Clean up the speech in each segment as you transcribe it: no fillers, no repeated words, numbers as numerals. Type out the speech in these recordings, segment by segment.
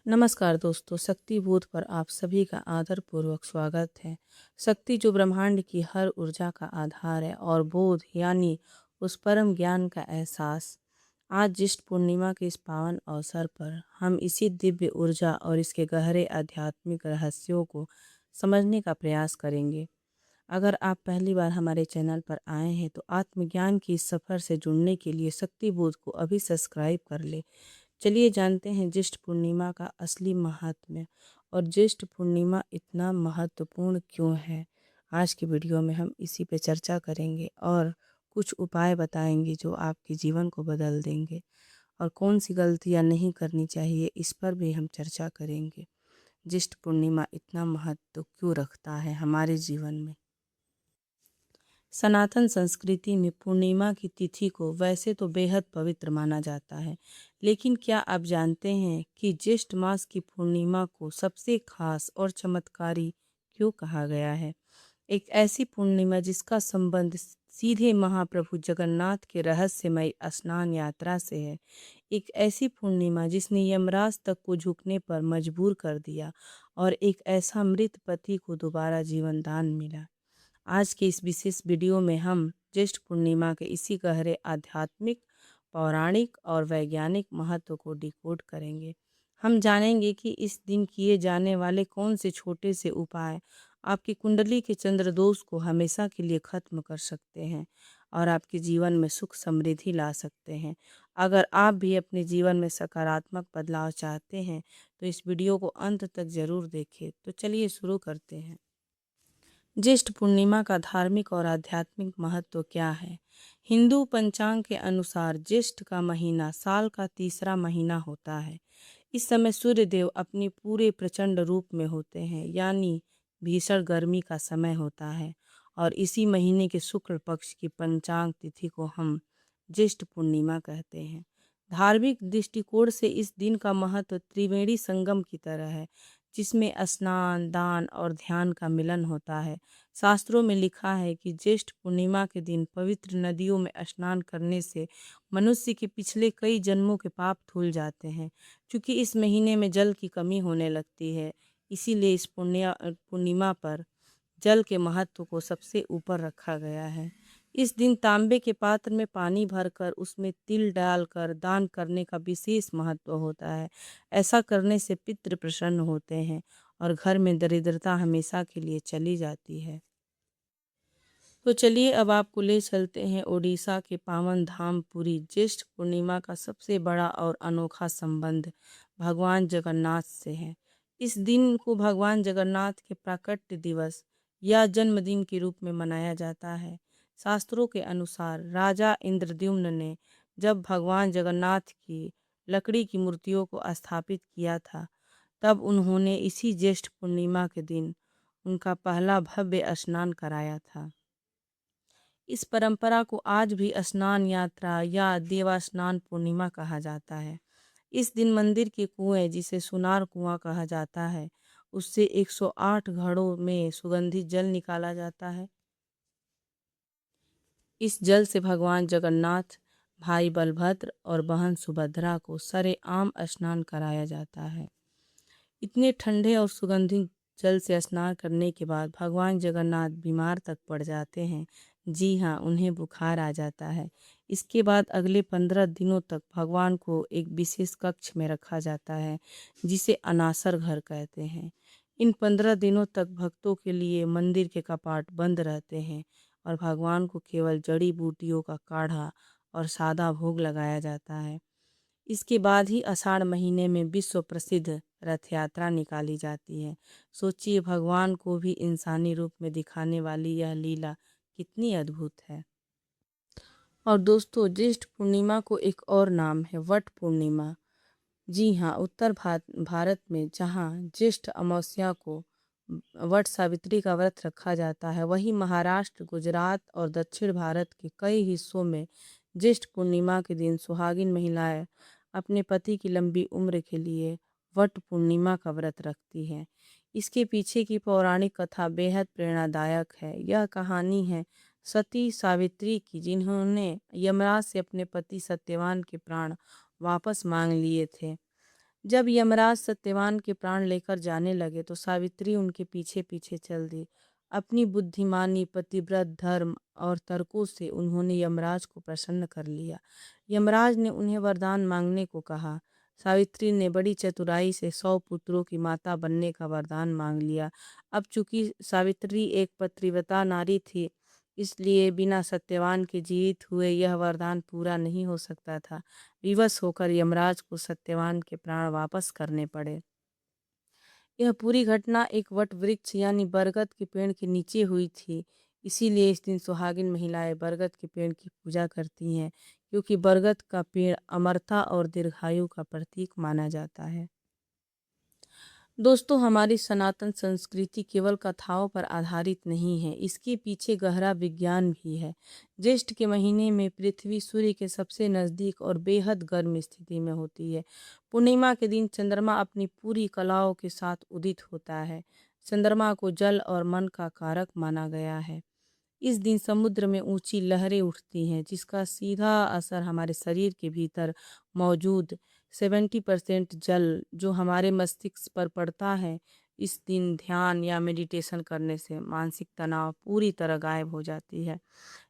नमस्कार दोस्तों, शक्ति बोध पर आप सभी का आदरपूर्वक स्वागत है। शक्ति जो ब्रह्मांड की हर ऊर्जा का आधार है और बोध यानी उस परम ज्ञान का एहसास। आज ज्येष्ठ पूर्णिमा के इस पावन अवसर पर हम इसी दिव्य ऊर्जा और इसके गहरे आध्यात्मिक रहस्यों को समझने का प्रयास करेंगे। अगर आप पहली बार हमारे चैनल पर आए हैं तो आत्मज्ञान की इस सफ़र से जुड़ने के लिए शक्ति बोध को अभी सब्सक्राइब कर ले। चलिए जानते हैं ज्येष्ठ पूर्णिमा का असली महात्म्य और ज्येष्ठ पूर्णिमा इतना महत्वपूर्ण क्यों है। आज की वीडियो में हम इसी पे चर्चा करेंगे और कुछ उपाय बताएंगे जो आपके जीवन को बदल देंगे और कौन सी गलतियां नहीं करनी चाहिए इस पर भी हम चर्चा करेंगे। ज्येष्ठ पूर्णिमा इतना महत्व क्यों रखता है हमारे जीवन में। सनातन संस्कृति में पूर्णिमा की तिथि को वैसे तो बेहद पवित्र माना जाता है, लेकिन क्या आप जानते हैं कि ज्येष्ठ मास की पूर्णिमा को सबसे खास और चमत्कारी क्यों कहा गया है। एक ऐसी पूर्णिमा जिसका संबंध सीधे महाप्रभु जगन्नाथ के रहस्यमय स्नान यात्रा से है। एक ऐसी पूर्णिमा जिसने यमराज तक को झुकने पर मजबूर कर दिया और एक ऐसा मृत पति को दोबारा जीवन दान मिला। आज के इस विशेष वीडियो में हम ज्येष्ठ पूर्णिमा के इसी गहरे आध्यात्मिक, पौराणिक और वैज्ञानिक महत्व को डिकोड करेंगे। हम जानेंगे कि इस दिन किए जाने वाले कौन से छोटे से उपाय आपकी कुंडली के चंद्र दोष को हमेशा के लिए खत्म कर सकते हैं और आपके जीवन में सुख समृद्धि ला सकते हैं। अगर आप भी अपने जीवन में सकारात्मक बदलाव चाहते हैं तो इस वीडियो को अंत तक ज़रूर देखें। तो चलिए शुरू करते हैं। ज्येष्ठ पूर्णिमा का धार्मिक और आध्यात्मिक महत्व क्या है। हिंदू पंचांग के अनुसार ज्येष्ठ का महीना साल का तीसरा महीना होता है। इस समय सूर्य देव अपनी पूरे प्रचंड रूप में होते हैं, यानी भीषण गर्मी का समय होता है और इसी महीने के शुक्ल पक्ष की पंचांग तिथि को हम ज्येष्ठ पूर्णिमा कहते हैं। धार्मिक दृष्टिकोण से इस दिन का महत्व त्रिवेणी संगम की तरह है, जिसमें स्नान, दान और ध्यान का मिलन होता है। शास्त्रों में लिखा है कि ज्येष्ठ पूर्णिमा के दिन पवित्र नदियों में स्नान करने से मनुष्य के पिछले कई जन्मों के पाप धुल जाते हैं। क्योंकि इस महीने में जल की कमी होने लगती है, इसीलिए इस पूर्णिमा पर जल के महत्व को सबसे ऊपर रखा गया है। इस दिन तांबे के पात्र में पानी भरकर उसमें तिल डालकर दान करने का विशेष महत्व होता है। ऐसा करने से पितृ प्रसन्न होते हैं और घर में दरिद्रता हमेशा के लिए चली जाती है। तो चलिए अब आपको ले चलते हैं ओडिशा के पावन धाम पुरी। ज्येष्ठ पूर्णिमा का सबसे बड़ा और अनोखा संबंध भगवान जगन्नाथ से है। इस दिन को भगवान जगन्नाथ के प्राकट्य दिवस या जन्मदिन के रूप में मनाया जाता है। शास्त्रों के अनुसार राजा इंद्रद्युम्न ने जब भगवान जगन्नाथ की लकड़ी की मूर्तियों को स्थापित किया था, तब उन्होंने इसी ज्येष्ठ पूर्णिमा के दिन उनका पहला भव्य स्नान कराया था। इस परंपरा को आज भी स्नान यात्रा या देवास्नान पूर्णिमा कहा जाता है। इस दिन मंदिर के कुएं, जिसे सुनार कुआं कहा जाता है, उससे 108 घड़ों में सुगंधित जल निकाला जाता है। इस जल से भगवान जगन्नाथ, भाई बलभद्र और बहन सुभद्रा को सरेआम स्नान कराया जाता है। इतने ठंडे और सुगंधित जल से स्नान करने के बाद भगवान जगन्नाथ बीमार तक पड़ जाते हैं। जी हाँ, उन्हें बुखार आ जाता है। इसके बाद अगले 15 दिनों तक भगवान को एक विशेष कक्ष में रखा जाता है, जिसे अनासर घर कहते हैं। इन 15 दिनों तक भक्तों के लिए मंदिर के कपाट बंद रहते हैं और भगवान को केवल जड़ी बूटियों का काढ़ा और सादा भोग लगाया जाता है। इसके बाद ही आषाढ़ महीने में विश्व प्रसिद्ध रथ यात्रा निकाली जाती है। सोचिए, भगवान को भी इंसानी रूप में दिखाने वाली यह लीला कितनी अद्भुत है। और दोस्तों, ज्येष्ठ पूर्णिमा को एक और नाम है वट पूर्णिमा। जी हाँ, उत्तर भारत में जहाँ ज्येष्ठ अमावस्या को वट सावित्री का व्रत रखा जाता है, वहीं महाराष्ट्र, गुजरात और दक्षिण भारत के कई हिस्सों में ज्येष्ठ पूर्णिमा के दिन सुहागिन महिलाएं अपने पति की लंबी उम्र के लिए वट पूर्णिमा का व्रत रखती हैं। इसके पीछे की पौराणिक कथा बेहद प्रेरणादायक है। यह कहानी है सती सावित्री की, जिन्होंने यमराज से अपने पति सत्यवान के प्राण वापस मांग लिए थे। जब यमराज सत्यवान के प्राण लेकर जाने लगे तो सावित्री उनके पीछे पीछे चल दी। अपनी बुद्धिमानी, पतिव्रत धर्म और तर्कों से उन्होंने यमराज को प्रसन्न कर लिया। यमराज ने उन्हें वरदान मांगने को कहा। सावित्री ने बड़ी चतुराई से 100 पुत्रों की माता बनने का वरदान मांग लिया। अब चूंकि सावित्री एक पतिव्रता नारी थी, इसलिए बिना सत्यवान के जीवित हुए यह वरदान पूरा नहीं हो सकता था। विवश होकर यमराज को सत्यवान के प्राण वापस करने पड़े। यह पूरी घटना एक वट वृक्ष यानी बरगद के पेड़ के नीचे हुई थी। इसीलिए इस दिन सुहागिन महिलाएं बरगद के पेड़ की पूजा करती हैं, क्योंकि बरगद का पेड़ अमरता और दीर्घायु का प्रतीक माना जाता है। दोस्तों, हमारी सनातन संस्कृति केवल कथाओं पर आधारित नहीं है, इसके पीछे गहरा विज्ञान भी है। ज्येष्ठ के महीने में पृथ्वी सूर्य के सबसे नज़दीक और बेहद गर्म स्थिति में होती है। पूर्णिमा के दिन चंद्रमा अपनी पूरी कलाओं के साथ उदित होता है। चंद्रमा को जल और मन का कारक माना गया है। इस दिन समुद्र में ऊंची लहरें उठती हैं, जिसका सीधा असर हमारे शरीर के भीतर मौजूद 70% जल जो हमारे मस्तिष्क पर पड़ता है। इस दिन ध्यान या मेडिटेशन करने से मानसिक तनाव पूरी तरह गायब हो जाती है।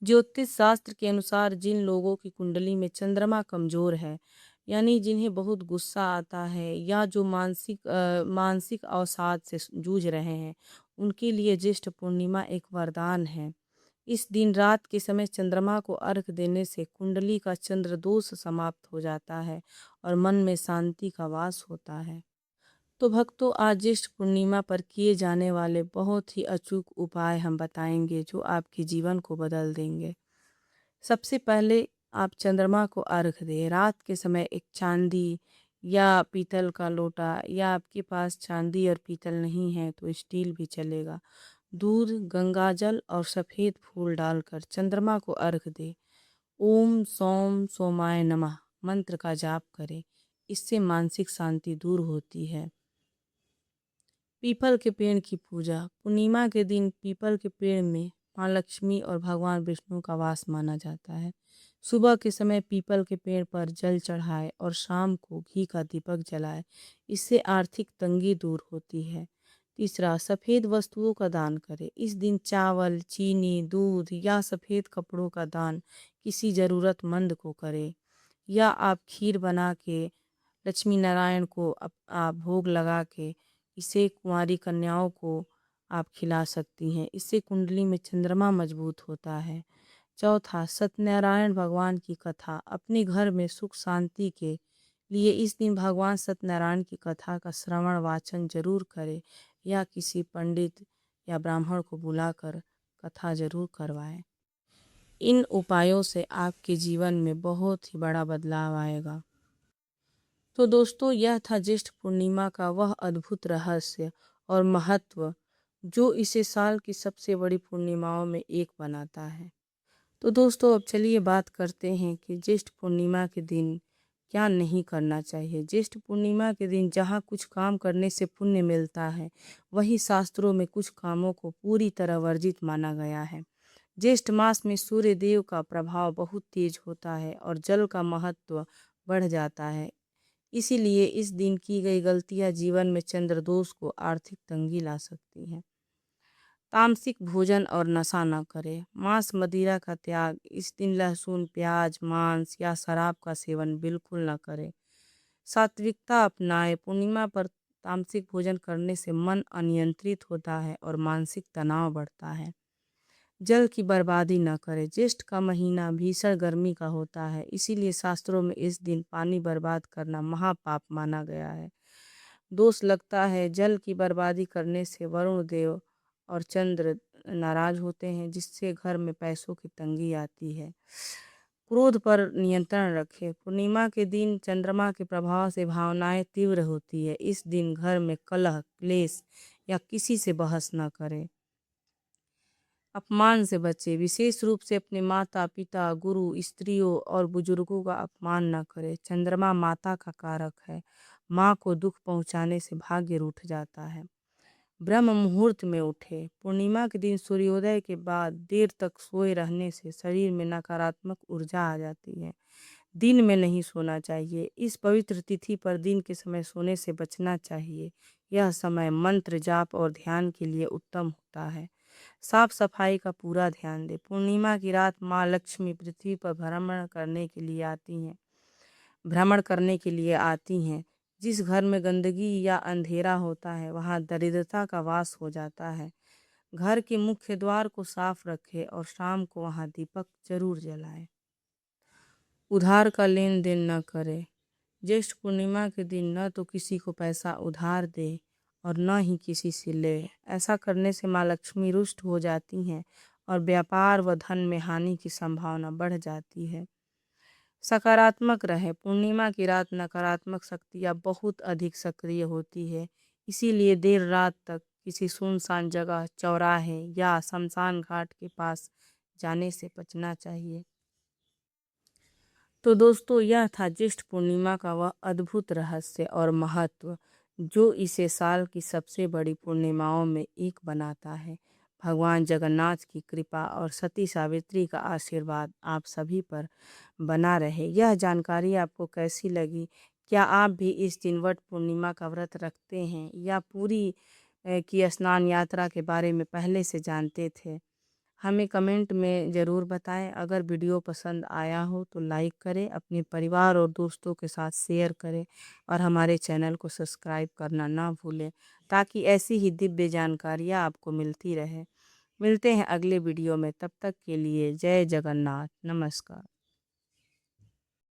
ज्योतिष शास्त्र के अनुसार जिन लोगों की कुंडली में चंद्रमा कमजोर है, यानी जिन्हें बहुत गुस्सा आता है या जो मानसिक अवसाद से जूझ रहे हैं, उनके लिए ज्येष्ठ पूर्णिमा एक वरदान है। इस दिन रात के समय चंद्रमा को अर्घ देने से कुंडली का चंद्र दोष समाप्त हो जाता है और मन में शांति का वास होता है। तो भक्तों, आज ज्येष्ठ पूर्णिमा पर किए जाने वाले बहुत ही अचूक उपाय हम बताएंगे जो आपके जीवन को बदल देंगे। सबसे पहले आप चंद्रमा को अर्घ दें। रात के समय एक चांदी या पीतल का लोटा, या आपके पास चांदी और पीतल नहीं है तो स्टील भी चलेगा, दूध, गंगाजल और सफ़ेद फूल डालकर चंद्रमा को अर्घ दे। ओम सोम सोमाय नमः मंत्र का जाप करें। इससे मानसिक शांति दूर होती है। पीपल के पेड़ की पूजा। पूर्णिमा के दिन पीपल के पेड़ में माँ लक्ष्मी और भगवान विष्णु का वास माना जाता है। सुबह के समय पीपल के पेड़ पर जल चढ़ाए और शाम को घी का दीपक जलाए। इससे आर्थिक तंगी दूर होती है। तीसरा, सफ़ेद वस्तुओं का दान करें। इस दिन चावल, चीनी, दूध या सफ़ेद कपड़ों का दान किसी ज़रूरतमंद को करें। या आप खीर बना के लक्ष्मी नारायण को आप भोग लगा के इसे कुंवारी कन्याओं को आप खिला सकती हैं। इससे कुंडली में चंद्रमा मजबूत होता है। चौथा, सत्यनारायण भगवान की कथा। अपने घर में सुख शांति के लिए इस दिन भगवान सत्यनारायण की कथा का श्रवण वाचन जरूर करें, या किसी पंडित या ब्राह्मण को बुलाकर कथा जरूर करवाएं। इन उपायों से आपके जीवन में बहुत ही बड़ा बदलाव आएगा। तो दोस्तों, यह था ज्येष्ठ पूर्णिमा का वह अद्भुत रहस्य और महत्व जो इसे साल की सबसे बड़ी पूर्णिमाओं में एक बनाता है। तो दोस्तों, अब चलिए बात करते हैं कि ज्येष्ठ पूर्णिमा के दिन क्या नहीं करना चाहिए। ज्येष्ठ पूर्णिमा के दिन जहाँ कुछ काम करने से पुण्य मिलता है, वही शास्त्रों में कुछ कामों को पूरी तरह वर्जित माना गया है। ज्येष्ठ मास में सूर्य देव का प्रभाव बहुत तेज होता है और जल का महत्व बढ़ जाता है। इसीलिए इस दिन की गई गलतियां जीवन में चंद्रदोष को आर्थिक तंगी ला सकती हैं। तामसिक भोजन और नशा न करें। मांस मदिरा का त्याग। इस दिन लहसुन, प्याज, मांस या शराब का सेवन बिल्कुल न करें। सात्विकता अपनाएं। पूर्णिमा पर तामसिक भोजन करने से मन अनियंत्रित होता है और मानसिक तनाव बढ़ता है। जल की बर्बादी न करें। ज्येष्ठ का महीना भीषण गर्मी का होता है, इसीलिए शास्त्रों में इस दिन पानी बर्बाद करना महापाप माना गया है। दोष लगता है जल की बर्बादी करने से वरुण देव और चंद्र नाराज होते हैं, जिससे घर में पैसों की तंगी आती है। क्रोध पर नियंत्रण रखें। पूर्णिमा के दिन चंद्रमा के प्रभाव से भावनाएं तीव्र होती है। इस दिन घर में कलह, क्लेश या किसी से बहस न करें। अपमान से बचें। विशेष रूप से अपने माता पिता, गुरु, स्त्रियों और बुजुर्गों का अपमान न करें। चंद्रमा माता का कारक है। माँ को दुख पहुँचाने से भाग्य रूठ जाता है। ब्रह्म मुहूर्त में उठे। पूर्णिमा के दिन सूर्योदय के बाद देर तक सोए रहने से शरीर में नकारात्मक ऊर्जा आ जाती है, दिन में नहीं सोना चाहिए। इस पवित्र तिथि पर दिन के समय सोने से बचना चाहिए। यह समय मंत्र जाप और ध्यान के लिए उत्तम होता है। साफ सफाई का पूरा ध्यान दें। पूर्णिमा की रात माँ लक्ष्मी पृथ्वी पर भ्रमण करने के लिए आती हैं। जिस घर में गंदगी या अंधेरा होता है वहाँ दरिद्रता का वास हो जाता है। घर के मुख्य द्वार को साफ रखें और शाम को वहाँ दीपक जरूर जलाएं। उधार का लेन देन न करें। ज्येष्ठ पूर्णिमा के दिन न तो किसी को पैसा उधार दे और न ही किसी से ले। ऐसा करने से माँ लक्ष्मी रुष्ट हो जाती हैं और व्यापार व धन में हानि की संभावना बढ़ जाती है। सकारात्मक रहे। पूर्णिमा की रात नकारात्मक शक्तियाँ बहुत अधिक सक्रिय होती है, इसीलिए देर रात तक किसी सुनसान जगह, चौराहे या शमशान घाट के पास जाने से बचना चाहिए। तो दोस्तों, यह था ज्येष्ठ पूर्णिमा का वह अद्भुत रहस्य और महत्व जो इसे साल की सबसे बड़ी पूर्णिमाओं में एक बनाता है। भगवान जगन्नाथ की कृपा और सती सावित्री का आशीर्वाद आप सभी पर बना रहे। यह जानकारी आपको कैसी लगी? क्या आप भी इस दिन वट पूर्णिमा का व्रत रखते हैं या पूरी की स्नान यात्रा के बारे में पहले से जानते थे? हमें कमेंट में ज़रूर बताएं। अगर वीडियो पसंद आया हो तो लाइक करें, अपने परिवार और दोस्तों के साथ शेयर करें और हमारे चैनल को सब्सक्राइब करना ना भूलें ताकि ऐसी ही दिव्य जानकारियाँ आपको मिलती रहे। मिलते हैं अगले वीडियो में, तब तक के लिए जय जगन्नाथ, नमस्कार।